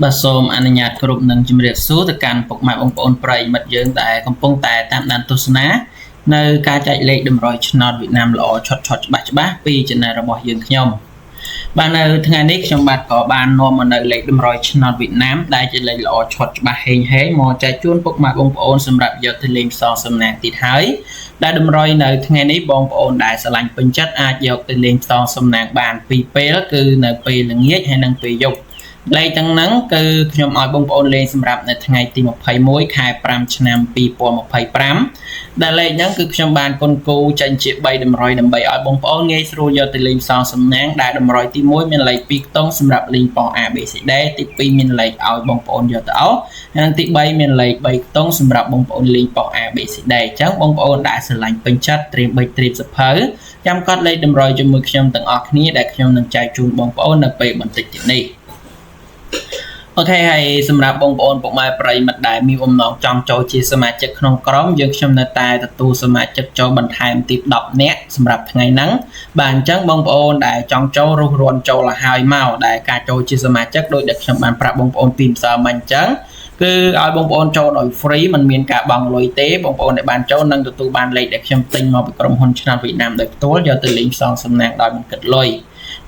បាទសូមអនុញ្ញាតគ្រប់នឹងជំរាបសួរទៅកាន់ពុកម៉ែបងប្អូនប្រិយមិត្តយើងដែលកំពុងតែតាមដានទស្សនានៅការចែកលេខតម្រុយឆ្នោតវៀតណាមល្អឆុតច្បាស់ពី Channel របស់យើងខ្ញុំបាទនៅថ្ងៃនេះខ្ញុំបាទក៏បាននាំមកនៅលេខតម្រុយឆ្នោតវៀតណាមដែលជាលេខល្អឆុតច្បាស់ហេងមកចែកជូនពុកម៉ែបងប្អូនសម្រាប់យកទៅលេងផ្សងសំណាងទៀតហើយដែលតម្រុយនៅថ្ងៃនេះបងប្អូនដែលស្រឡាញ់ពេញចិត្តអាចយកទៅលេងផ្សងសំណាងបានពីរពេលគឺនៅពេលល្ងាចហើយនិងពេលយប់លេខទាំងហ្នឹងគឺខ្ញុំឲ្យបងប្អូនលេងសម្រាប់នៅថ្ងៃទី21ខែ5ឆ្នាំ2025ដែលលេខហ្នឹងគឺខ្ញុំបានគុណគូចេញជា3តម្រុយដើម្បីឲ្យបងប្អូនងាយស្រួលយកទៅលេងផ្សងសំណាងដែលតម្រុយទី1មានលេខ2ខ្ទង់សម្រាប់លេងប៉ោះ ABCD ទី2មានលេខឲ្យបងប្អូនយកទៅអោហើយទី3មានលេខ3ខ្ទង់សម្រាប់បងប្អូនលេងប៉ោះ ABCD អញ្ចឹងបងប្អូនដែលស្រឡាញ់ពេញចិត្តត្រៀមបិចត្រៀមសភៅចាំកត់លេខតម្រុយជាមួយខ្ញុំទាំងអស់គ្នាដែលខ្ញុំនឹងចែកជូនបងប្អូននៅពេលបន្តិចទៀតនេះអូខេហើយសម្រាប់បងប្អូនពុកម៉ែប្រិយមិត្តដែលមានបំណងចង់ចូលជាសមាជិកក្នុងក្រុមយើងខ្ញុំនៅតែទទួលសមាជិកចូលបន្ថែមទី10នាក់សម្រាប់ថ្ងៃហ្នឹងបាទអញ្ចឹងបងប្អូនដែលចង់ចូលរុះរាន់ចូលឲ្យហើយមកដែលការចូលជាសមាជិកដោយដែលខ្ញុំបានប្រាប់បងប្អូនពីម្សិលមិញអញ្ចឹងគឺឲ្យបងប្អូនចូលដោយ free មិនមានការបង់លុយទេបងប្អូនដែលបានចូលនឹងទទួលបានលេខដែលខ្ញុំទិញមកពីក្រុមហ៊ុនឆ្នោតវៀតណាមដោយផ្ទាល់យកទៅលេងផ្សងសំណាងដោយមិនគិតលុយ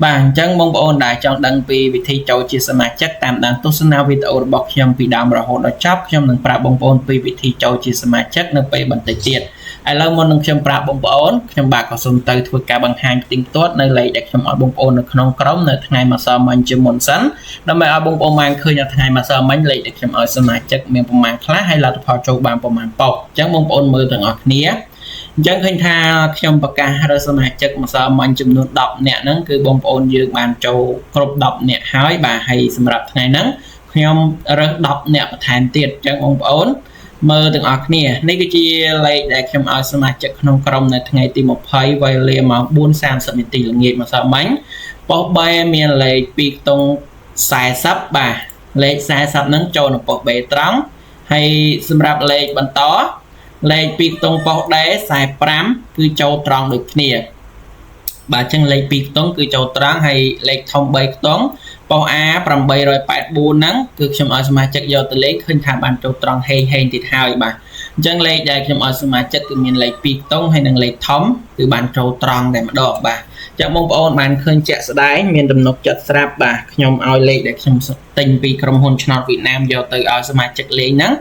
បាទអញ្ចឹងបងប្អូនដែលចង់ដឹងពីវិធីចូលជាសមាជិកតាមដានទស្សនាវីដេអូរបស់ខ្ញុំពីដើមរហូតដល់ចប់ខ្ញុំនឹងប្រាប់បងប្អូនពីវិធីចូលជាសមាជិកនៅពេលបន្តិចទៀតឥឡូវមុននឹងខ្ញុំប្រាប់បងប្អូនខ្ញុំបាទក៏សូមទៅធ្វើការបង្ហាញផ្ទៀងផ្ទាត់នៅលេខដែលខ្ញុំឲ្យបងប្អូននៅក្នុងក្រុមនៅថ្ងៃម្សិលមិញជាមុនសិនដើម្បីឲ្យបងប្អូនបានឃើញនៅថ្ងៃម្សិលមិញលេខដែលខ្ញុំឲ្យសមាជិកមានប្រមាណខ្លះហើយលទ្ធផលចូលបានប្រមាណប៉ុកអញ្ចឹងបងប្អូនមើលទាំងអស់គ្នាអញ្ចឹងឃើញថាខ្ញុំប្រកាសរើសសមាជិកម្សិលមិញចំនួន10នាក់ហ្នឹងគឺបងប្អូនយើងបានចូលគ្រប់10នាក់ហើយបាទហើយសម្រាប់ថ្ងៃហ្នឹងខ្ញុំរើស10នាក់បន្ថែមទៀតអញ្ចឹងបងប្អូនមើលទាំងអស់គ្នានេះគឺជាលេខដែលខ្ញុំឲ្យសមាជិកក្នុងក្រុមនៅថ្ងៃទី20វេលាម៉ោង 4:30 នាទីល្ងាចម្សិលមិញប៉ុស្តិ៍ B មានលេខ2ខ្ទង់40បាទលេខ40ហ្នឹងចូលនៅប៉ុស្តិ៍ B ត្រង់ហើយសម្រាប់លេខបន្តលេខ2ខ្ទង់ប៉ុស្តិ៍ D 45គឺចូលត្រង់ដូចគ្នាបាទអញ្ចឹងលេខ2ខ្ទង់គឺចូលត្រង់ហើយលេខធំ3ខ្ទង់ប៉ុស្តិ៍ A 884ហ្នឹងគឺខ្ញុំឲ្យសមាជិកយកទៅលេខឃើញថាបានចូលត្រង់ហេងទៀតហើយបាទអញ្ចឹងលេខដែលខ្ញុំឲ្យសមាជិកគឺមានលេខ2ខ្ទង់ហើយនិងលេខធំគឺបានចូលត្រង់តែម្ដងបាទអញ្ចឹងបងប្អូនបានឃើញជាក់ស្ដែងមានទំនុកចិត្តស្រាប់បាទខ្ញុំឲ្យលេខដែលខ្ញុំទិញពីក្រុមហ៊ុនឆ្នោតវៀតណាមយកទៅឲ្យសមាជិកលេខហ្នឹង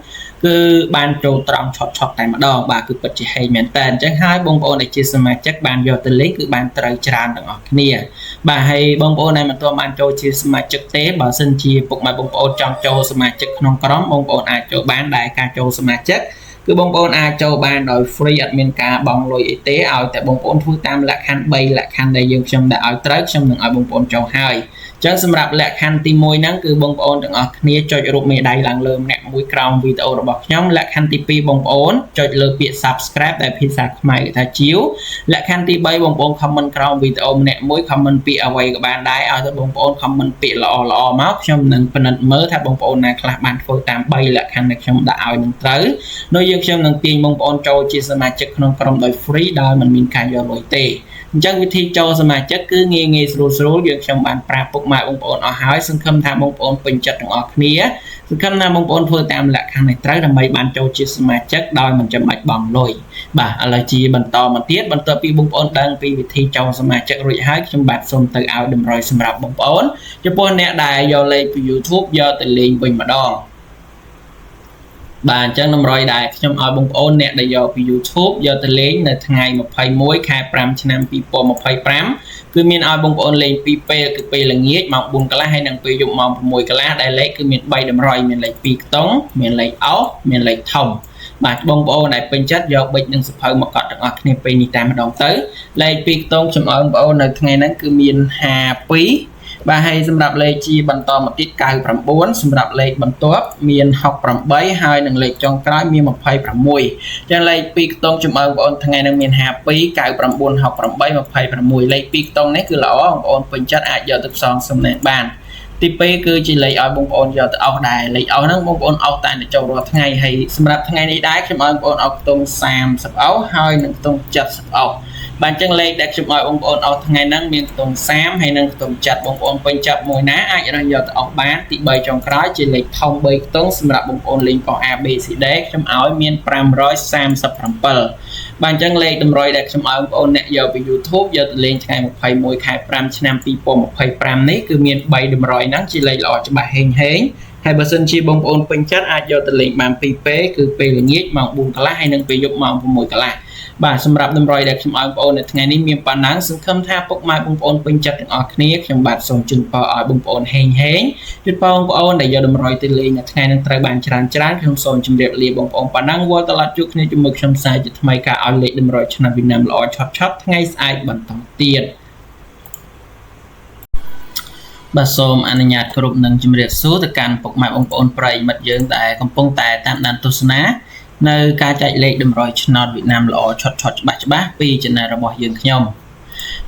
គឺបានចូលត្រង់ឆុតតែម្ដងបាទគឺពិតជាហេងមែនតើអញ្ចឹងហើយបងប្អូនដែលជាសមាជិកបានយកទៅលេងគឺបានត្រូវច្រើនទាំងអស់គ្នាបាទហើយបងប្អូនដែលមិនទាន់បានចូលជាសមាជិកទេបើសិនជាពុកម៉ែបងប្អូនចង់ចូលសមាជិកក្នុងក្រុមបងប្អូនអាចចូលបានដែលការចូលសមាជិកគឺបងប្អូនអាចចូលបានដោយ free អត់មានការបង់លុយអីទេឲ្យតែបងប្អូនធ្វើតាមលក្ខខណ្ឌ3លក្ខខណ្ឌដែលយើងខ្ញុំដាក់ឲ្យត្រូវខ្ញុំនឹងឲ្យបងប្អូនចូលហើយអញ្ចឹងសម្រាប់លក្ខខណ្ឌទី1ហ្នឹងគឺបងប្អូនទាំងអស់គ្នាចុចរូបមេដៃឡើងលើម្នាក់មួយក្រោមវីដេអូរបស់ខ្ញុំលក្ខខណ្ឌទី2បងប្អូនចុចលើពាក្យ subscribe ដែលភាសាខ្មែរគេថាជាវលក្ខខណ្ឌទី3បងប្អូន comment ក្រោមវីដេអូម្នាក់មួយ comment ពាក្យអ្វីក៏បានដែរឲ្យតែបងប្អូន comment ពាក្យល្អមកខ្ញុំនឹងពិនិត្យមើលថាបងប្អូនណាខ្លះបានធ្វើតាម3លក្ខខណ្ឌដែលខ្ញុំដាក់ឲ្យនឹងត្រូវនោះយើងខ្ញុំនឹងទាញបងប្អូនចូលជាសមាជិកក្នុងក្រុមដោយ free ដោយមិនមានការយកលុយទេអញ្ចឹងវិធីចូលសមាជិកគឺងាយស្រួលយើងខ្ញុំបានប្រាប់ពុកម៉ែបងប្អូនអស់ហើយសង្ឃឹមថាបងប្អូនពេញចិត្តទាំងអស់គ្នាសង្ឃឹមថាបងប្អូនធ្វើតាមលក្ខខណ្ឌនេះត្រូវដើម្បីបានចូលជាសមាជិកដោយមិនចាំបាច់បង់លុយបាទឥឡូវជាបន្តមកទៀតបន្ទាប់ពីបងប្អូនដឹងពីវិធីចូលសមាជិករួចហើយខ្ញុំបាទសូមទៅឲ្យតម្រុយសម្រាប់បងប្អូនចំពោះអ្នកដែលយកលេខពី YouTube យកទៅលេងវិញម្ដងបាទអញ្ចឹងតម្រុយដែរខ្ញុំឲ្យបងប្អូនអ្នកដែលយកពី YouTube យកទៅលេងនៅថ្ងៃ21ខែ5ឆ្នាំ2025គឺមានឲ្យបងប្អូនលេង2ពេលគឺពេលល្ងាចម៉ោង 4 កន្លះហើយនិងពេលយប់ម៉ោង 6 កន្លះដែលលេខគឺមាន3តម្រុយមានលេខ2ខ្ទង់មានលេខអោសមានលេខធំបាទបងប្អូនដែលពេញចិត្តយកប៊ិចនិងសភៅមកកត់ទាំងអស់គ្នាពេលនេះតែម្ដងទៅលេខ2ខ្ទង់ខ្ញុំឲ្យបងប្អូននៅថ្ងៃហ្នឹងគឺមាន52បាទហើយសម្រាប់លេខជាបន្តមកទៀត99សម្រាប់លេខបន្ទាប់មាន68ហើយនិងលេខចុងក្រោយមាន26ចឹងលេខ2ខ្ទង់ចំអើបងប្អូនថ្ងៃនេះមាន52 99 68 26លេខ2ខ្ទង់នេះគឺល្អបងប្អូនពេញចិត្តអាចយកទៅផ្សងសំណាងបានទី2គឺជាលេខឲ្យបងប្អូនយកទៅអោសដែរលេខអោសហ្នឹងបងប្អូនអោសតែចូលរាល់ថ្ងៃហើយសម្រាប់ថ្ងៃនេះដែរខ្ញុំឲ្យបងប្អូនអោសខ្ទង់30អោសហើយនិងខ្ទង់70អោស បានចឹងលេខដែលខ្ញុំឲ្យបងប្អូនអស់ថ្ងៃហ្នឹងមានខ្ទង់30ហើយនិងខ្ទង់7បងប្អូនពេញចិត្តមួយណាអាចរើសយកទៅអស់បានទី3ចុងក្រោយជាលេខធំ3ខ្ទង់សម្រាប់បងប្អូនលេងកោះ A B C D ខ្ញុំឲ្យមាន537បានចឹងលេខតម្រុយដែលខ្ញុំឲ្យបងប្អូនអ្នកយកពី YouTube យកទៅលេងថ្ងៃ21ខែ5ឆ្នាំ2025នេះគឺមាន3តម្រុយហ្នឹងជាលេខល្អច្បាស់ហេងហើយបើសិនជាបងប្អូនពេញចិត្តអាចយកទៅលេងបាន2ពេលគឺពេលល្ងាចម៉ោង4កន្លះហើយនិងពេលយប់ម៉ោង6កន្លះបាទសម្រាប់តម្រុយដែលខ្ញុំឲ្យបងប្អូននៅថ្ងៃនេះមានប៉ុណ្ណឹងសង្ឃឹមថាពុកម៉ែបងប្អូនពេញចិត្តទាំងអស់គ្នាខ្ញុំបាទសូមជូនពរឲ្យបងប្អូនហេងជូនពរបងប្អូនដែលយកតម្រុយទៅលេងនៅថ្ងៃនេះត្រូវបានច្រើនខ្ញុំសូមជម្រាបលាបងប្អូនប៉ុណ្ណឹងវល់ត្រឡប់ជួបគ្នាជាមួយខ្ញុំផ្សាយជាថ្មីការឲ្យលេខតម្រុយឆ្នាំវៀតណាមល្អឆាប់ថ្ងៃស្អែកបន្តទៀតបាទសូមអនុញ្ញាតគ្រប់នឹងជម្រាបសួរទៅកាន់ពុកម៉ែបងប្អូនប្រិយមិត្តយើងដែលកំពុងតែតាមដានទស្សនានៅការចែកលេខតម្រុយឆ្នោតវៀតណាមល្អឆាប់ច្បាស់ពី Channel របស់យើងខ្ញុំ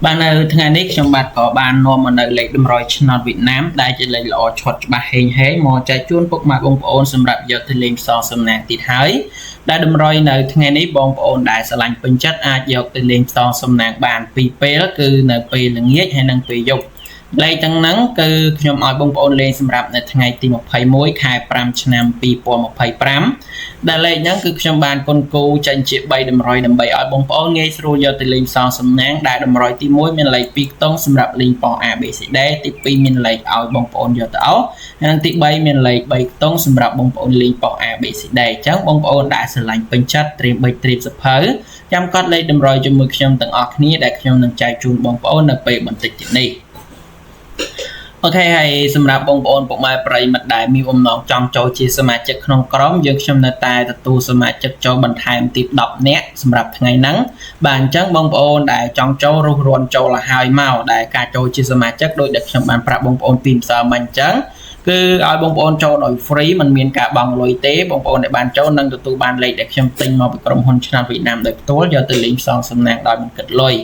បាទនៅថ្ងៃនេះខ្ញុំបាទក៏បាននាំមកនៅលេខតម្រុយឆ្នោតវៀតណាមដែលជាលេខល្អឆាប់ច្បាស់ហេងមកចែកជូនពុកម៉ែបងប្អូនសម្រាប់យកទៅលេងផ្សងសំណាងទៀតហើយដែលតម្រុយនៅថ្ងៃនេះបងប្អូនដែលស្រឡាញ់ពេញចិត្តអាចយកទៅលេងផ្សងសំណាងបាន2ពេលគឺនៅពេលល្ងាចហើយនិងពេលយប់លេខទាំងហ្នឹងគឺខ្ញុំឲ្យបងប្អូនលេងសម្រាប់នៅថ្ងៃទី21ខែ5ឆ្នាំ2025ដែលលេខហ្នឹងគឺខ្ញុំបានគុណគូចេញជា3តម្រុយដើម្បីឲ្យបងប្អូនងាយស្រួលយកទៅលេងផ្សងសំណាងដែលតម្រុយទី1មានលេខ2ខ្ទង់សម្រាប់លេងប៉ោះ A B C D ទី2មានលេខឲ្យបងប្អូនយកទៅអស់ហើយនិងទី3មានលេខ3ខ្ទង់សម្រាប់បងប្អូនលេងប៉ោះ A B C D អញ្ចឹងបងប្អូនដែលស្រឡាញ់ពេញចិត្តត្រៀម3ត្រៀមសភៅចាំកត់លេខតម្រុយជាមួយខ្ញុំទាំងអស់គ្នាដែលខ្ញុំនឹងចែកជូនបងប្អូននៅពេលបន្តិចទៀតនេះអូខេហើយសម្រាប់បងប្អូនពុកម៉ែប្រិយមិត្តដែលមានបំណងចង់ចូលជាសមាជិកក្នុងក្រុមយើងខ្ញុំនៅតែទទួលសមាជិកចូលបន្ថែមទី10នាក់សម្រាប់ថ្ងៃហ្នឹងបាទអញ្ចឹងបងប្អូនដែលចង់ចូលរុះរាន់ចូលឲ្យហើយមកដែលការចូលជាសមាជិកដោយដែលខ្ញុំបានប្រាប់បងប្អូនពីម្សិលមិញអញ្ចឹងគឺឲ្យបងប្អូនចូលដោយ free មិនមានការបង់លុយទេបងប្អូនដែលបានចូលនឹងទទួលបានលេខដែលខ្ញុំទិញមកពីក្រុមហ៊ុនឆ្នោតវៀតណាមដោយផ្ទាល់យកទៅលេងផ្សងសំណាងដោយមិនគិតលុយ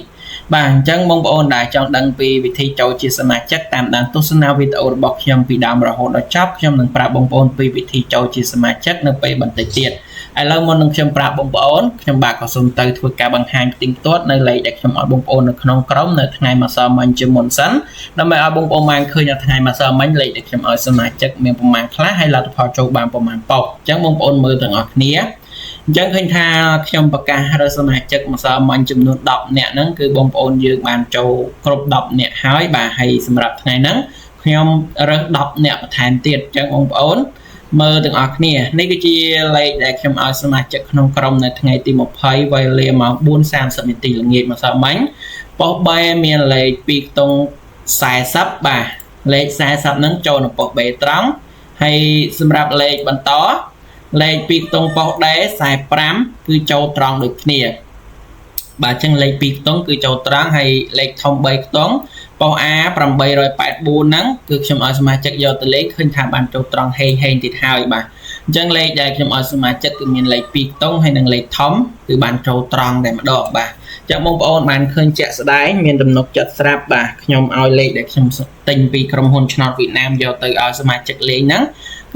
បាទអញ្ចឹងបងប្អូនដែលចង់ដឹងពីវិធីចូលជាសមាជិកតាមដានទស្សនាវីដេអូរបស់ខ្ញុំពីដើមរហូតដល់ចប់ខ្ញុំនឹងប្រាប់បងប្អូនពីវិធីចូលជាសមាជិកនៅពេលបន្តិចទៀតឥឡូវមុននឹងខ្ញុំប្រាប់បងប្អូនខ្ញុំបាទក៏សូមទៅធ្វើការបង្ហាញផ្ទៀងផ្ទាត់នៅលេខដែលខ្ញុំឲ្យបងប្អូននៅក្នុងក្រុមនៅថ្ងៃម្សិលមិញជាមុនសិនដើម្បីឲ្យបងប្អូនបានឃើញនៅថ្ងៃម្សិលមិញលេខដែលខ្ញុំឲ្យសមាជិកមានប្រមាណខ្លះហើយលទ្ធផលចូលបានប្រមាណប៉ុកអញ្ចឹងបងប្អូនមើលទាំងអស់គ្នាអញ្ចឹងឃើញថាខ្ញុំប្រកាសរើសសមាជិកម្សិលមិញចំនួន10នាក់ហ្នឹងគឺបងប្អូនយើងបានចូលគ្រប់10នាក់ហើយបាទហើយសម្រាប់ថ្ងៃហ្នឹងខ្ញុំរើស10នាក់បន្ថែមទៀតអញ្ចឹងបងប្អូនមើលទាំងអស់គ្នានេះគឺជាលេខដែលខ្ញុំឲ្យសមាជិកក្នុងក្រុមនៅថ្ងៃទី20វេលាម៉ោង 4:30 នាទីល្ងាចម្សិលមិញប៉ុស្តិ៍ B មានលេខ2ខ្ទង់40បាទលេខ40ហ្នឹងចូលនៅប៉ុស្តិ៍ B ត្រង់ហើយសម្រាប់លេខបន្តលេខ2ខ្ទង់ប៉ុស្តិ៍ D 45គឺចូលត្រង់ដូចគ្នាបាទអញ្ចឹងលេខ2ខ្ទង់គឺចូលត្រង់ហើយលេខធំ3ខ្ទង់ប៉ុស្តិ៍ A 884ហ្នឹងគឺខ្ញុំឲ្យសមាជិកយកទៅលេខឃើញថាបានចូលត្រង់ហេងទៀតហើយបាទអញ្ចឹងលេខដែលខ្ញុំឲ្យសមាជិកគឺមានលេខ2ខ្ទង់ហើយនិងលេខធំគឺបានចូលត្រង់តែម្ដងបាទចាបងប្អូនបានឃើញជាក់ស្ដែងមានទំនុកចិត្តស្រាប់បាទខ្ញុំឲ្យលេខដែលខ្ញុំទិញពីក្រុមហ៊ុនឆ្នោតវៀតណាមយកទៅឲ្យសមាជិកលេងហ្នឹង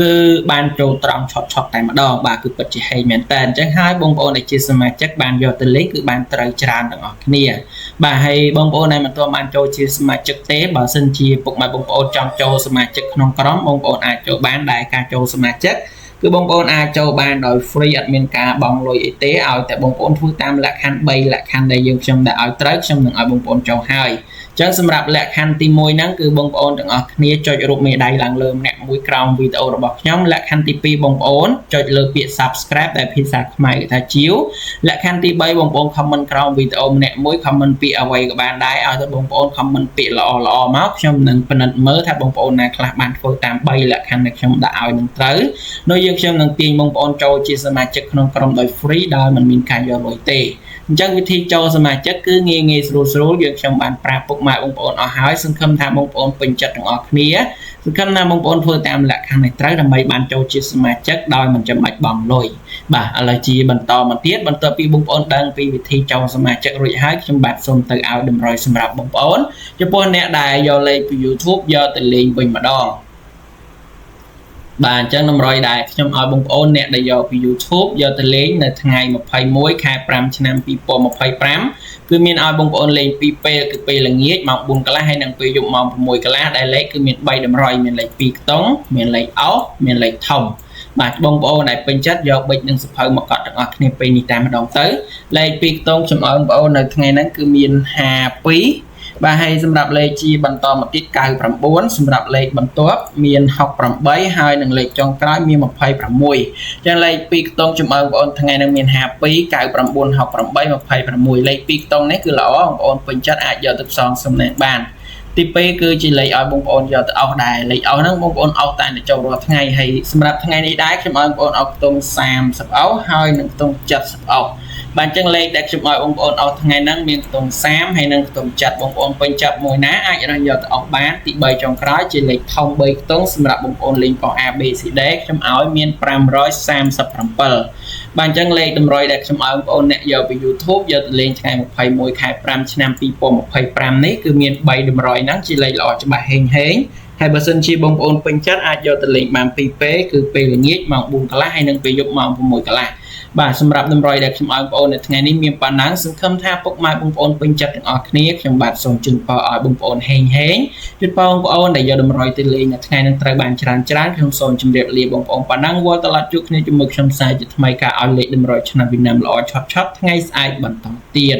គឺបានចូលត្រង់ឆត់តែម្ដងបាទគឺពិតជាហេងមែនតើអញ្ចឹងហើយបងប្អូនដែលជាសមាជិកបានយកទៅលេងគឺបានត្រូវច្រើនទាំងអស់គ្នាបាទហើយបងប្អូនដែលមិនទាន់បានចូលជាសមាជិកទេបើសិនជាពុកម៉ែបងប្អូនចង់ចូលសមាជិកក្នុងក្រុមបងប្អូនអាចចូលបានដែលការចូលសមាជិកគឺបងប្អូនអាចចូលបានដោយ free អត់មានការបង់លុយអីទេឲ្យតែបងប្អូនធ្វើតាមលក្ខខណ្ឌ3លក្ខខណ្ឌដែលយើងខ្ញុំដែលឲ្យត្រូវខ្ញុំនឹងឲ្យបងប្អូនចូលហើយអញ្ចឹងសម្រាប់លក្ខខណ្ឌទី1ហ្នឹងគឺបងប្អូនទាំងអស់គ្នាចុចរូបមេដៃឡើងលើម្នាក់មួយក្រោមវីដេអូរបស់ខ្ញុំលក្ខខណ្ឌទី2បងប្អូនចុចលើពាក្យ subscribe ដែលភាសាខ្មែរគេថាជាវលក្ខខណ្ឌទី3បងប្អូន comment ក្រោមវីដេអូម្នាក់មួយ comment ពាក្យអ្វីក៏បានដែរឲ្យតែបងប្អូន comment ពាក្យល្អមកខ្ញុំនឹងពិនិត្យមើលថាបងប្អូនណាខ្លះបានធ្វើតាម3លក្ខខណ្ឌដែលខ្ញុំដាក់ឲ្យនឹងត្រូវនោះយើងខ្ញុំនឹងទាញបងប្អូនចូលជាសមាជិកក្នុងក្រុមដោយ free ដោយមិនមានការយកលុយទេអញ្ចឹងវិធីចូលសមាជិកគឺងាយស្រួលយើងខ្ញុំបានប្រាប់ពុកម៉ែបងប្អូនអស់ហើយសង្ឃឹមថាបងប្អូនពេញចិត្តទាំងអស់គ្នាសង្ឃឹមថាបងប្អូនធ្វើតាមលក្ខខណ្ឌនេះត្រូវដើម្បីបានចូលជាសមាជិកដោយមិនចាំបាច់បង់លុយបាទឥឡូវជាបន្តមកទៀតបន្ទាប់ពីបងប្អូនដឹងពីវិធីចូលសមាជិករួចហើយខ្ញុំបាទសូមទៅឲ្យតម្រុយសម្រាប់បងប្អូនចំពោះអ្នកដែលយកលេខពី YouTube យកទៅលេងវិញម្ដង បាទអញ្ចឹងតម្រុយដែរខ្ញុំឲ្យបងប្អូនអ្នកដែលយកពី YouTube យកទៅលេងនៅថ្ងៃ21ខែ5ឆ្នាំ2025គឺមានឲ្យបងប្អូនលេង2ពេលគឺពេលល្ងាចម៉ោង4កន្លះហើយនិងពេលយប់ម៉ោង6កន្លះដែលលេខគឺមាន3តម្រុយមានលេខ2ខ្ទង់មានលេខអោសមានលេខធំបាទបងប្អូនដែលពេញចិត្តយកប៊ិចនិងសភៅមកកត់ទាំងអស់គ្នាពេលនេះតែម្ដងទៅលេខ2ខ្ទង់ខ្ញុំឲ្យបងប្អូននៅថ្ងៃហ្នឹងគឺមាន52បាទហើយសម្រាប់លេខជាបន្តមកទៀត99សម្រាប់លេខបន្ទាប់មាន68ហើយនិងលេខចុងក្រោយមាន26ចឹងលេខ2ខ្ទង់ខ្ញុំឲ្យបងប្អូនថ្ងៃហ្នឹងមាន52 99 68 26លេខ2ខ្ទង់នេះគឺល្អបងប្អូនពេញចិត្តអាចយកទៅផ្សងសំណាងបានទី2គឺជាលេខឲ្យបងប្អូនយកទៅអស់ដែរលេខអស់ហ្នឹងបងប្អូនអស់តែចូលរាល់ថ្ងៃហើយសម្រាប់ថ្ងៃនេះដែរខ្ញុំឲ្យបងប្អូនអស់ខ្ទង់30អស់ហើយនិងខ្ទង់70អស់បាទអញ្ចឹងលេខដែលខ្ញុំឲ្យបងប្អូនអស់ថ្ងៃហ្នឹងមានខ្ទង់30ហើយនិងខ្ទង់70បងប្អូនពេញចិត្តមួយណាអាចរើសយកទៅអស់បានទី3ចុងក្រោយជាលេខធំ3ខ្ទង់សម្រាប់បងប្អូនលេងកោះ ABCD ខ្ញុំឲ្យមាន537បាទអញ្ចឹងលេខតម្រុយដែលខ្ញុំឲ្យបងប្អូនអ្នកយកពី YouTube យកទៅលេងថ្ងៃ21ខែ5ឆ្នាំ2025នេះគឺមាន3តម្រុយហ្នឹងជាលេខល្អច្បាស់ហេងហើយបើសិនជាបងប្អូនពេញចិត្តអាចយកទៅលេងបាន2ពេលគឺពេលល្ងាចម៉ោង4កន្លះហើយនិងពេលយប់ម៉ោង6កន្លះបាទសម្រាប់តម្រុយដែលខ្ញុំឲ្យបងប្អូននៅថ្ងៃនេះមានប៉ុណ្ណឹងសង្ឃឹមថាពុកម៉ែបងប្អូនពេញចិត្តទាំងអស់គ្នាខ្ញុំបាទសូមជូនពរឲ្យបងប្អូនហេងជូនពរបងប្អូនដែលយកតម្រុយទៅលេងនៅថ្ងៃនេះត្រូវបានច្រើនខ្ញុំសូមជម្រាបលាបងប្អូនប៉ុណ្ណឹងវល់ត្រឡប់ជួបគ្នាជាមួយខ្ញុំសាយជាថ្មីការឲ្យលេខតម្រុយឆ្នាំវិណាមល្អឆាប់ថ្ងៃស្អែកបន្តទៀត